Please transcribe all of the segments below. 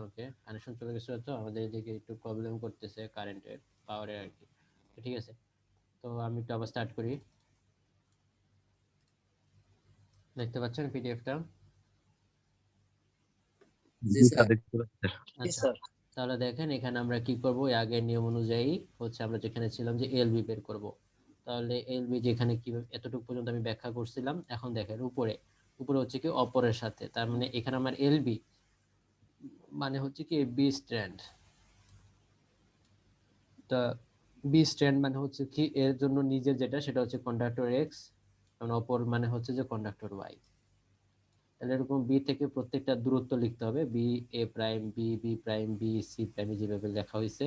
ওকে, connection চলে গেছিল, তো আমাদের এদিকে একটু প্রবলেম করতেছে কারেন্টের, পাওয়ারের আর কি। ঠিক আছে, তো আমি একটু আবার স্টার্ট করি। দেখতে পাচ্ছেন পিডিএফটা? জি স্যার, দেখতে পাচ্ছি স্যার। আচ্ছা, তাহলে দেখেন এখানে আমরা কি করব, আগের নিয়ম অনুযায়ী হচ্ছে আমরা যেখানে ছিলাম যে এলবি বের করব। তাহলে এলবি যেখানে কিভাবে এতটুকু পর্যন্ত আমি ব্যাখ্যা করছিলাম, এখন দেখেন উপরে উপরে হচ্ছে কি অপরের সাথে, তার মানে এখানে আমার এলবি মানে হচ্ছে কি বি স্ট্র্যান্ড। তা বি স্ট্র্যান্ড মানে হচ্ছে কি এর জন্য নিজের যেটা সেটা হচ্ছে কন্ডাক্টর এক্স, কারণ অপর মানে হচ্ছে যে কন্ডাক্টর ওয়াই। তাহলে এরকম বি থেকে প্রত্যেকটা দূরত্ব লিখতে হবে, B A prime, B B prime, B C prime, যেভাবে লেখা হয়েছে।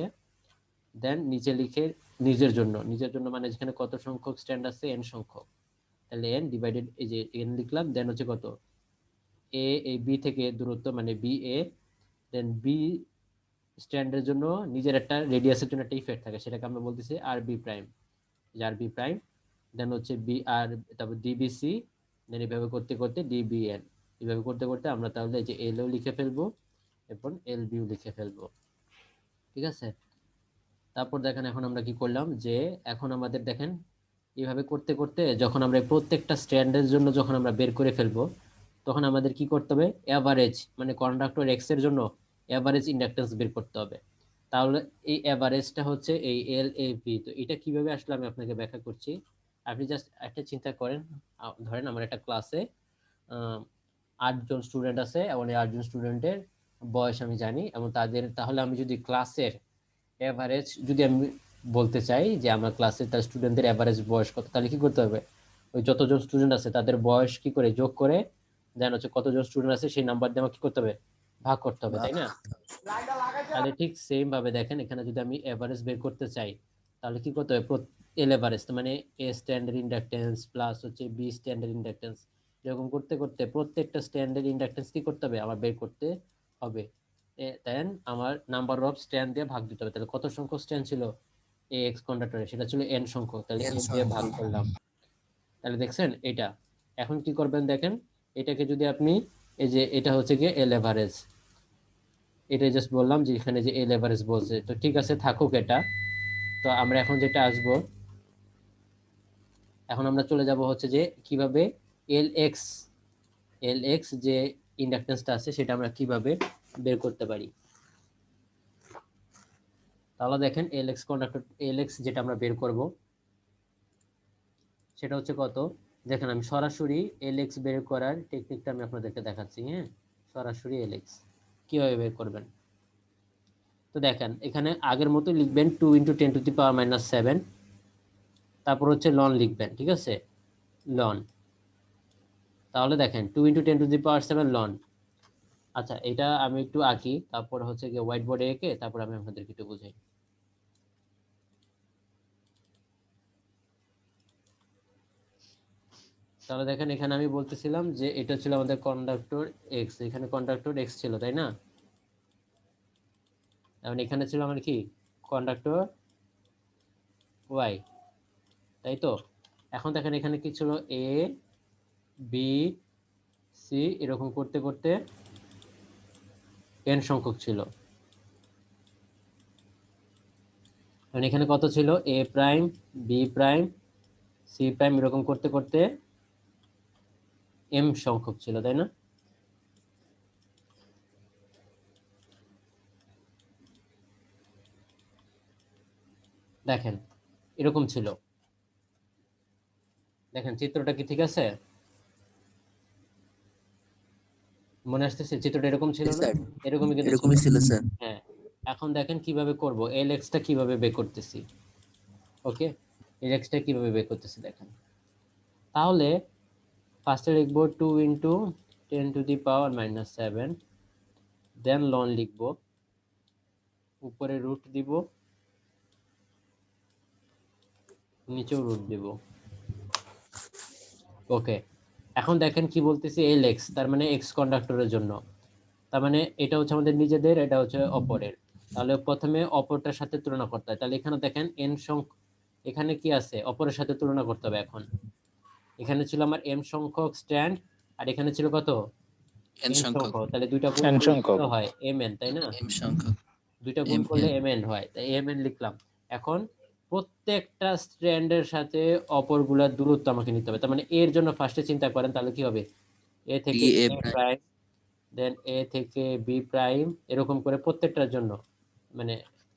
দেন নিচে লিখে নিজের জন্য, নিজের জন্য মানে যেখানে কত সংখ্যক স্ট্যান্ড আছে, এন সংখ্যক, তাহলে এন ডিভাইডেড, এই যে এন লিখলাম, দেন হচ্ছে কত এ, এই বি থেকে দূরত্ব মানে বি এ, দেন বি স্ট্যান্ডের জন্য নিজের একটা রেডিয়াসের জন্য একটা ইফেক্ট থাকে, সেটাকে আমরা বলতেছি আর বি প্রাইম, আর বি প্রাইম, দেন হচ্ছে বি আর, তারপর ডিবিসি, দেন এইভাবে করতে করতে ডিবিএন, এইভাবে করতে করতে আমরা তাহলে এই যে এল ও লিখে ফেলবো এবং এল বিও লিখে ফেলবো। ঠিক আছে, তারপর দেখেন এখন আমরা কি করলাম, যে এখন আমাদের দেখেন এইভাবে করতে করতে যখন আমরা প্রত্যেকটা স্ট্যান্ডের জন্য যখন আমরা বের করে ফেলবো, তখন আমাদের কি করতে হবে, এভারেজ মানে কন্ডাক্টর এক্স এর জন্য এভারেজ ইন্ডাকটেন্স বের করতে হবে। তাহলে এই এভারেজটা হচ্ছে এই এল এ ভি। তো এটা কিভাবে আসলে আমি আপনাকে ব্যাখ্যা করছি। আপনি জাস্ট একটা চিন্তা করেন, ধরেন আমার একটা ক্লাসে 8 জন স্টুডেন্ট আছে, এবং এই 8 জন স্টুডেন্টের বয়স আমি জানি, এবং তাদের তাহলে আমি যদি ক্লাসের এভারেজ যদি আমি বলতে চাই যে আমার ক্লাসে তার স্টুডেন্টদের এভারেজ বয়স কত, তাহলে কি করতে হবে, ওই যতজন স্টুডেন্ট আছে তাদের বয়স কি করে যোগ করে, দেন হচ্ছে কতজন স্টুডেন্ট আছে সেই নাম্বার দিয়ে আমাকে কি করতে হবে, ভাগ করতে হবে, তাই না? তাহলে ঠিক সেম ভাবে দেখেন এখানে যদি আমি এভারেজ বের করতে চাই, তাহলে কি করতে হবে, এল এভারেজ মানে এ স্ট্যান্ডার্ড ইন্ডাকটেন্স প্লাস হচ্ছে বি স্ট্যান্ডার্ড ইন্ডাকটেন্স, এরকম করতে করতে প্রত্যেকটা স্ট্যান্ডার্ড ইন্ডাকটেন্স কি করতে হবে, আমার বের করতে হবে। দেন আমার নাম্বার অফ স্ট্যান্ড দিয়ে ভাগ দিতে হবে। তাহলে কত সংখ্যক স্ট্যান্ড ছিল এ এক্স কন্ডাক্টরে, সেটা ছিল এন সংখ্যক, তাহলে এন দিয়ে ভাগ করলাম। তাহলে দেখছেন এটা, এখন কি করবেন দেখেন, এটাকে যদি আপনি, এই যে এটা হচ্ছে গিয়ে এল এভারেজ, এটা জাস্ট বললাম যে এখানে যে এল এভারেজ বলছে, তো ঠিক আছে থাকুক এটা। তো আমরা এখন যেটা আসবো, এখন আমরা চলে যাব হচ্ছে যে কিভাবে এল এক্স, এল এক্স যে ইন্ডাকটেন্সটা আছে সেটা আমরা কিভাবে বের করতে পারি। তাহলে দেখেন L X conductor, L X যেটা আমরা বের করব সেটা হচ্ছে কত, দেখেন আমি সরাসরি এল এক্স বের করার টেকনিকটা আমি আপনাদেরকে দেখাচ্ছি। হ্যাঁ, সরাসরি এল এক্স কিভাবে বের করবেন। তো দেখেন এখানে আগের মতো লিখবেন 2 × 10⁻⁷, তারপর হচ্ছে লন লিখবেন, ঠিক আছে, লন। তাহলে দেখেন 2 × 10⁻⁷ লন। আচ্ছা, এটা আমি একটু আঁকি, তারপর হচ্ছে গিয়ে হোয়াইট বোর্ডে এঁকে তারপর আমি আপনাদেরকে একটু বুঝাই। তাহলে দেখেন এখানে আমি বলতেছিলাম যে এটা ছিল আমাদের কন্ডাক্টর এক্স, এখানে কন্ডাক্টর এক্স ছিল, তাই না? এখন এখানে ছিল আমার কি, কন্ডাক্টর ওয়াই, তাই তো? এখন দেখেন এখানে কি ছিল, এ বি সি, এরকম করতে করতে এন সংখ্যক ছিল। এখন এখানে কত ছিল, A prime, B prime, C prime, এরকম করতে করতে এম সংখ্যক ছিল, তাই না? দেখেন এরকম ছিল, দেখেন চিত্রটা কি ঠিক আছে, মনে আসতেছে চিত্রটা এরকম ছিল না? স্যার, এরকমই কিন্তু ছিল। এরকমই ছিল স্যার। হ্যাঁ, এখন দেখেন কিভাবে করব, এল এক্সটা কিভাবে বের করতেছি। ওকে, এল এক্সটা কিভাবে বের করতেছি দেখেন। তাহলে ফার্স্টে লিখবো 2 × 10⁻⁷, দেন লন লিখবো, উপরে রুট দিব, নিচেও রুট দিব। ওকে, এখন দেখেন কি বলতেছি, এল এক্স তার মানে এক্স কন্ডাক্টরের জন্য, তার মানে এটা হচ্ছে আমাদের নিজেদের, এটা হচ্ছে অপরের। তাহলে প্রথমে অপরটার সাথে তুলনা করতে হয়, তাহলে এখানে দেখেন এন সংখ্যক, এখানে কি আছে, অপরের সাথে তুলনা করতে হবে। এখন এখানে ছিল আমার এম সংখ্যক স্ট্যান্ড, আর এখানে ছিল কত, n সংখ্যক তাহলে দুইটা গুণ n করলে সংখ্যক। কত হয় mn, তাই না? m সংখ্যক দুইটা গুণ করলে mn mn হয়, তাই mn লিখলাম। এখন প্রত্যেকটা স্ট্র্যান্ডের সাথে অপরগুলোর দূরত্ব আমাকে নিতে হবে। তার মানে এর জন্য ফার্স্টে চিন্তা করেন, তাহলে কি হবে? এ থেকে da এ prime প্রাইম, দেন এ থেকে বি প্রাইম, এরকম করে প্রত্যেকটার জন্য। মানে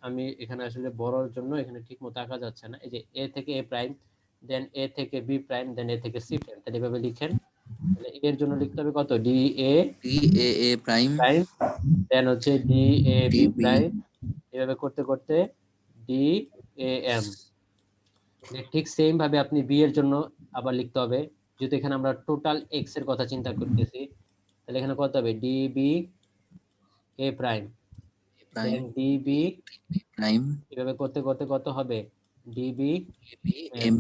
আমি এখানে আসলে বড়র জন্য এখানে ঠিক মতো আঁকা যাচ্ছে না। এই যে এ থেকে এ প্রাইম, দেন এ থেকে বি প্রাইম, দেন এ থেকে সি প্রাইম, তাহলে এভাবে লিখেন। তাহলে এর জন্য লিখতে হবে কত? D A daa prime prime, then হচ্ছে D A B db prime, এভাবে করতে করতে ডি এ এম। ঠিক সেম ভাবে আপনি বি এর জন্য আবার লিখতে হবে। যেহেতু এখানে আমরা টোটাল এক্স এর কথা চিন্তা করতেছি, তাহলে এখানে কত হবে? D B A prime, then prime D B, prime এভাবে করতে করতে কত হবে? DB db M. m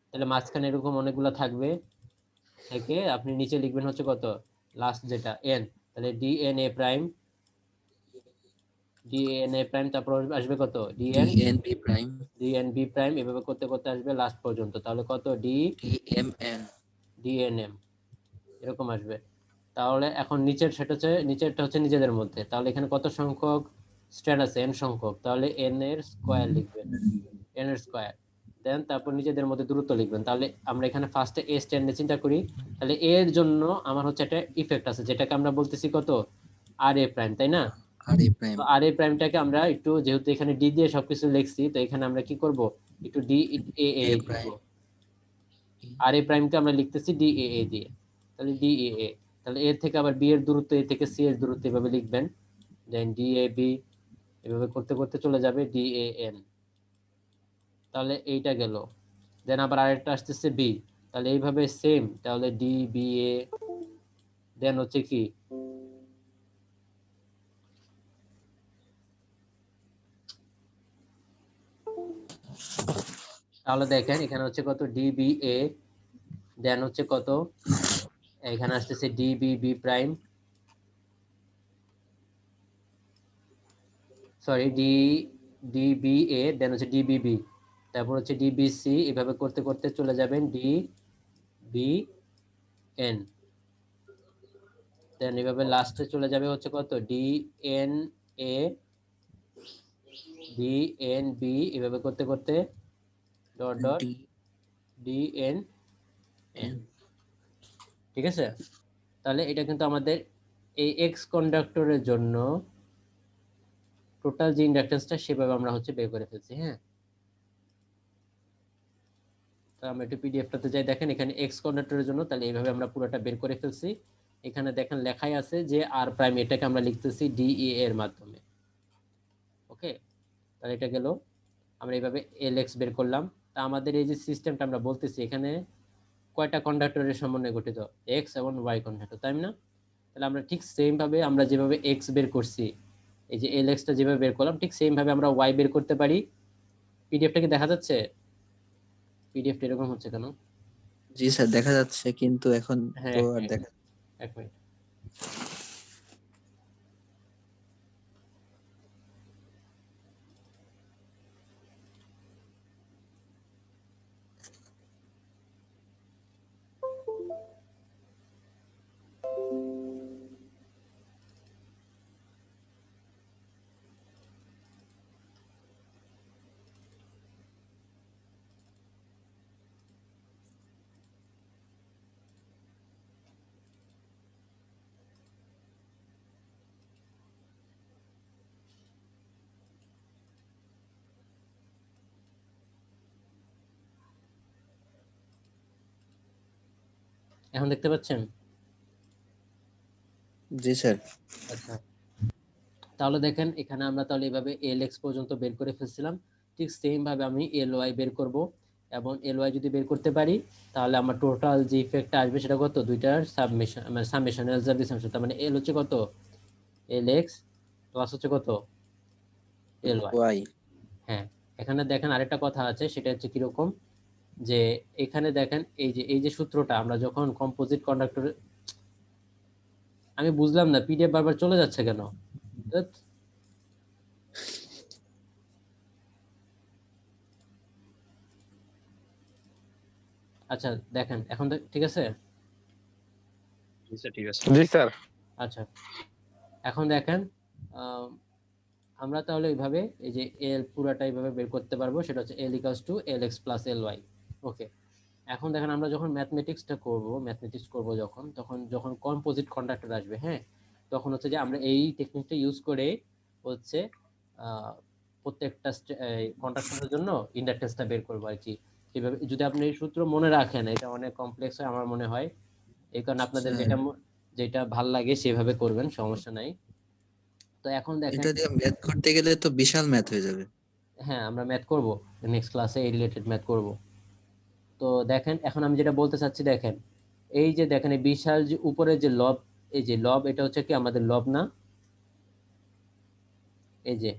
তাহলে মাঝখানে এরকম অনেকগুলো থাকবে, থেকে আপনি নিচে লিখবেন হচ্ছে কত? লাস্ট যেটা এন, তাহলে D N A prime, D N A prime, তারপর আসবে কত? D dnb prime N B prime, এভাবে করতে করতে আসবে লাস্ট পর্যন্ত। তাহলে কত? ডি dmn এন এম, এরকম আসবে। তাহলে এখন নিচের সেটা হচ্ছে, নিচেরটা হচ্ছে নিজেদের মধ্যে। তাহলে এখানে কত সংখ্যক স্ট্র্যান্ড আছে? এন সংখ্যক। তাহলে এন এর স্কয়ার লিখবেন, এন এর স্কয়ার, দেন তারপর নিজেদের মধ্যে দূরত্ব লিখবেন। তাহলে আমরা এখানে ফার্স্টে এ স্ট্যান্ডে চিন্তা করি। তাহলে এর জন্য আমার হচ্ছে একটা ইফেক্ট আছে, যেটাকে আমরা বলতেছি কত? আর এ প্রাইম, তাই না? ra তো prime আর এ প্রাইমটাকে আমরা একটু, যেহেতু এখানে ডি দিয়ে সবকিছু লিখছি, তো এখানে আমরা কি করব? একটু ডি এ এ a লিখব। prime আর এ প্রাইমকে আমরা লিখতেছি ডি এ এ দিয়ে, তাহলে ডি এ এ। তাহলে এর থেকে আবার বি এর দূরত্ব, এ থেকে সি এর দূরত্ব এভাবে লিখবেন, দেন ডি এ বি, এভাবে করতে করতে চলে যাবে ডি এ এন। তাহলে এইটা গেল। দেন আবার আরেকটা আসতেছে বি, তাহলে এইভাবে সেম, তাহলে ডি বি এ, দেন হচ্ছে কি? তাহলে দেখেন এখানে হচ্ছে কত? ডি বি এ, দেন হচ্ছে কত? এখানে আসতেছে D B B prime, sorry D D B A, then হচ্ছে ডি বি বি, তারপর হচ্ছে ডি বি সি, এভাবে করতে করতে চলে যাবেন ডি বি এন, দেন এভাবে লাস্টে চলে যাবে হচ্ছে কত? D N A, D N B, এভাবে করতে করতে dot dot D N N. ঠিক আছে? তাহলে এটা কিন্তু আমাদের এই এক্স কন্ডাক্টরের জন্য টোটাল যে ইন্ডাকটেন্সটা সেভাবে আমরা হচ্ছে বের করে ফেলছি। হ্যাঁ, তো আমরা একটু পিডিএফটাতে যাই, দেখেন এখানে এক্স কন্ডাক্টরের জন্য, তাহলে এইভাবে আমরা পুরোটা বের করে ফেলছি। এখানে দেখেন লেখাই আছে যে আর প্রাইম, এটাকে আমরা লিখতেছি ডিই এর মাধ্যমে। ওকে, তাহলে এটা গেল। আমরা এইভাবে এল এক্স বের করলাম। তা আমাদের এই যে সিস্টেমটা আমরা বলতেছি, এখানে কয়টা কন্ডাক্টরের সমন্বয়ে গঠিত? এক্স এবং ওয়াই কন্ডাক্টর, তাই না? তাহলে আমরা ঠিক সেম ভাবে আমরা যেভাবে এক্স বের করছি, এই যে এল এক্সটা যেভাবে বের করলাম, ঠিক সেম ভাবে আমরা ওয়াই বের করতে পারি। পিডিএফটা কি দেখা যাচ্ছে? পিডিএফটা এরকম হচ্ছে কেন? জি স্যার দেখা যাচ্ছে, কিন্তু এখন হ্যাঁ, তো এক আর মিনিট, দেখা এক মিনিট। এখন দেখতে পাচ্ছেন? জি স্যার আচ্ছা, তাহলে দেখেন এখানে আমরা তাহলে এইভাবে এল এক্স পর্যন্ত বের করে ফেলছিলাম। ঠিক সেম ভাবে আমি এল ওয়াই বের করব, এবং এল ওয়াই যদি বের করতে পারি, তাহলে আমার টোটাল যে ইফেক্টটা আসবে সেটা কত? দুইটার সাবমিশন, মানে সামেশন, এলজাবি সামেশন। তার মানে এল হচ্ছে কত? এল এক্স প্লাস হচ্ছে কত? L Y. ওয়াই হ্যাঁ, এখানে দেখেন আরেকটা কথা আছে, সেটা হচ্ছে কিরকম, যে এখানে দেখেন এই যে সূত্রটা আমরা যখন কম্পোজিট কন্ডাক্টর, আমি বুঝলাম না পিডিএফ বারবার চলে যাচ্ছে কেন? ধ্যাৎ। আচ্ছা দেখেন এখন ঠিক আছে? জি স্যার ঠিক আছে। জি স্যার। আচ্ছা, এখন দেখেন আমরা তাহলে এইভাবে এই যে এল পুরাটা এইভাবে বের করতে পারবো, সেটা হচ্ছে L equals to L X plus L Y. Okay, এখন দেখেন আমরা যখন ম্যাথমেটিক্স করব যখন যখন কম্পোজিট কন্ডাক্টর আসবে, হ্যাঁ, তখন হচ্ছে যে আমরা এই টেকনিকটা ইউজ করে হচ্ছে প্রত্যেকটা কন্ডাক্টরের জন্য ইন্ডাকটেন্সটা বের করবো আর কি। এভাবে যদি আপনি এই সূত্র মনে রাখেন, এটা অনেক কমপ্লেক্স হয় আমার মনে হয়, এই কারণে আপনাদের স্যার, যেটা যেটা ভাল লাগে সেভাবে করবেন, সমস্যা নাই। তো এখন দেখেন, এটা দিয়ে ম্যাথ করতে গেলে তো বিশাল ম্যাথ হয়ে যাবে। হ্যাঁ আমরা ম্যাথ করব, নেক্সট ক্লাসে এই রিলেটেড ম্যাথ করব। তো দেখেন এখন আমি যেটা বলতে চাচ্ছি, দেখেন এই যে দেখেন এই বিশাল যে উপরে যে লব, এই যে লব, এটা হচ্ছে কি আমাদের লব না, এই যে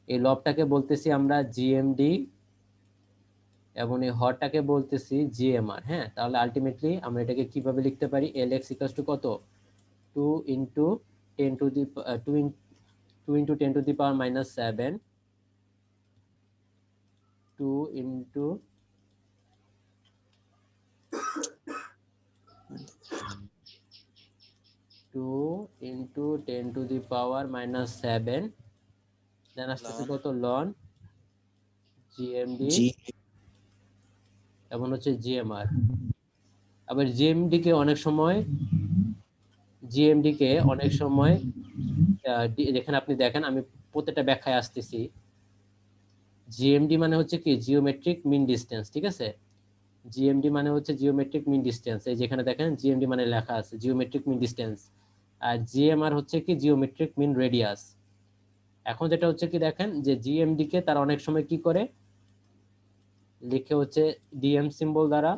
এই লবটাকে বলতেছি আমরা জিএমডি, এবং এই হরটাকে বলতেছি জিএমআর। হ্যাঁ, তাহলে আলটিমেটলি আমরা এটাকে কিভাবে লিখতে পারি, এল এক্স ইকুয়ালস টু কত, 2 into 10 to the 2 into 10 to the power minus 7, 2 into 10 to the power minus 7, দেন আসতেছে কত লন জিএমডি জি এবং হচ্ছে জিএমআর। আবার জিএমডি কে অনেক সময় যেখানে আপনি দেখেন, আমি প্রত্যেকটা ব্যাখ্যায় আসতেছি, জিএমডি মানে হচ্ছে কি জিওমেট্রিক মিন ডিসটেন্স, ঠিক আছে, জিএমডি মানে হচ্ছে জিওমেট্রিক মিন ডিসটেন্স, এই যেখানে দেখেন জিএমডি মানে লেখা আছে জিওমেট্রিক মিন ডিসটেন্স, আর জিএমআর হচ্ছে কি জিওমেট্রিক মিন রেডিয়াস। এখন যেটা হচ্ছে কি দেখেন যে জিএমডি কে তারা অনেক সময় কি করে লিখে হচ্ছে ডিএম সিম্বল দ্বারা,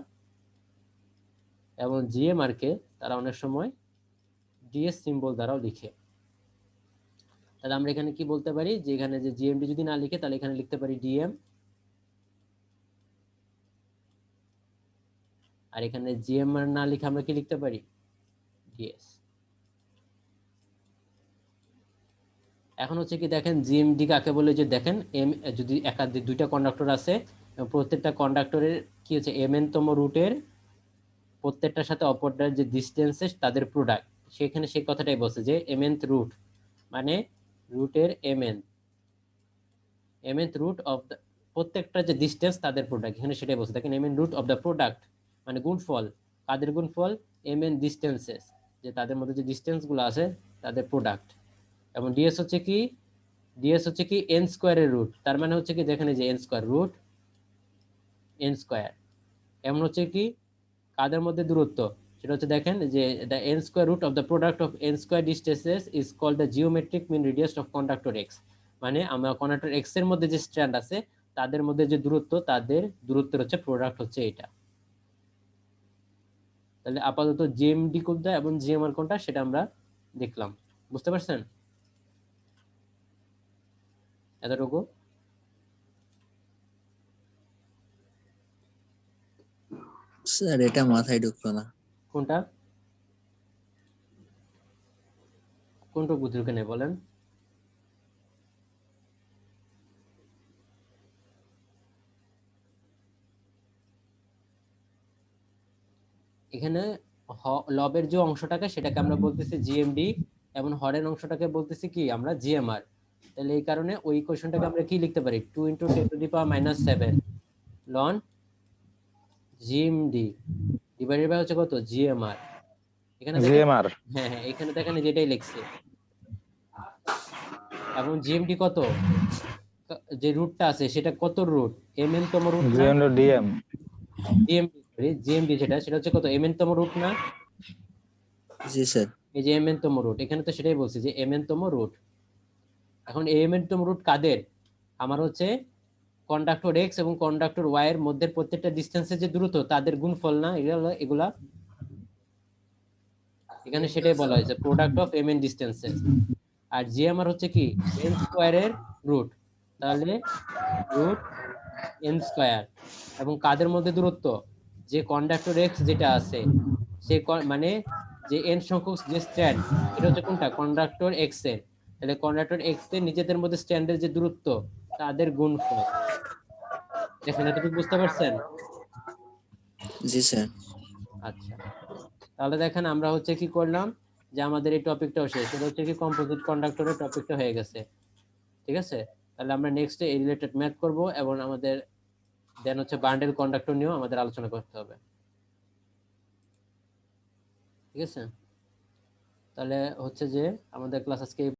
এবং জিএমআর কে তারা অনেক সময় ডিএস সিম্বল দ্বারাও লিখে। তাহলে আমরা এখানে কি বলতে পারি, যে এখানে যে জিএমডি যদি না লিখে তাহলে এখানে লিখতে পারি ডিএম, আর এখানে জিএমআর না লিখে আমরা কি লিখতে পারি, ডিএস। এখন হচ্ছে কি দেখেন জিএমডি কাকে বলে, যে দেখেন এম যদি একাধিক দুইটা কন্ডাক্টর আছে, প্রত্যেকটা কন্ডাক্টরের কি হচ্ছে এম এন তম রুটের প্রত্যেকটার সাথে অপরটার যে ডিস্টেন্সেস তাদের প্রোডাক্ট, সেখানে সেই কথাটাই বলছে যে এম এন রুট মানে রুটের M N root of the প্রত্যেকটা যে ডিস্টেন্স তাদের প্রোডাক্ট, এখানে সেটাই বলছে দেখেন M N root of the product মানে গুণফল, কাদের গুণফল, এম এন ডিস্টেন্সেস, যে তাদের মধ্যে যে ডিস্টেন্স গুলো আছে তাদের প্রোডাক্ট। এবং ডিএস হচ্ছে কি এন স্কোয়ারের রুট, তার মানে হচ্ছে কি যেখানে যে N square root N square, এমন হচ্ছে কি কাদের মধ্যে দূরত্ব, সেটা হচ্ছে দেখেন যে the N square root of the product of N square distances is called the geometric mean radius of conductor X. মানে আমরা কন্ডাক্টর এক্স এর মধ্যে যে স্ট্র্যান্ড আছে তাদের মধ্যে যে দূরত্ব, তাদের দূরত্বের হচ্ছে প্রোডাক্ট হচ্ছে এটা। তাহলে আপাতত জিএমডি কোনটা এবং জিএমআর কোনটা সেটা আমরা দেখলাম, বুঝতে পারছেন এতটুকু? স্যার, এটা মাথায় ঢুকলো না। কোনটা কোনটুকু ঢুকে নেই বলেন? এখানে লবের যে অংশটাকে সেটাকে আমরা বলতেছি জিএমডি, এবং হরের অংশটাকে বলতেছি কি আমরা জিএমআর। তাহলে এই কারণে ওই ইকুয়েশনটাকে আমরা কি লিখতে পারি, 2 into 10 to the power minus 7 লন জিএমডি ডিভাইডেড বাই হচ্ছে কত জিএমআর। এখানে দেখেন, জিএমআর হ্যাঁ হ্যাঁ এখানে দেখেন যেটাই লিখছে, এবং জিএমডি কত, যে রুটটা আছে সেটা কত রুট, এম এন তম রুট না, জিএম ডিএম জিএমডি সেটা হচ্ছে কত এম এন তম রুট না, জি স্যার। এই যে এম এন তম রুট, এখানে তো সেটাই বলছি যে এম এন তম রুট। এখন এম এন তম রুট কাদের, আমার হচ্ছে কন্ডাক্টর এক্স এবং কন্ডাক্টর ওয়াই এর মধ্যে প্রত্যেকটা ডিসটেন্সের যে দূরত্ব তাদের গুণফল না এগুলা, এখানে সেটাই বলা হয়েছে product of M N distances. আর জিএমআর হচ্ছে কি এন স্কোয়ারের রুট, তাহলে রুট এন স্কোয়ার, এবং কাদের মধ্যে দূরত্ব, যে কন্ডাক্টর এক্স যেটা আছে সে মানে যে এন সংখ্যক যে স্ট্র্যান্ড, এটা হচ্ছে কোনটা কন্ডাক্টর এক্স এর, তাহলে কন্ডাক্টর এক্স এর নিজেদের মধ্যে স্ট্র্যান্ডের যে দূরত্ব তাদের গুণফল। দেখেন এতটুকু বুঝতে পারছেন? জি স্যার। আচ্ছা, তাহলে দেখেন আমরা হচ্ছে কি করলাম, যে আমাদের এই টপিকটাও শেষ, এটা হচ্ছে কি কম্পোজিট কন্ডাক্টরের টপিকটা হয়ে গেছে। ঠিক আছে, তাহলে আমরা নেক্সটে এই রিলেটেড ম্যাথ করব এবং আমাদের দেন হচ্ছে বান্ডেল কন্ডাক্টর নিয়েও আমাদের আলোচনা করতে হবে। ঠিক আছে, তাহলে হচ্ছে যে আমাদের ক্লাস আজকে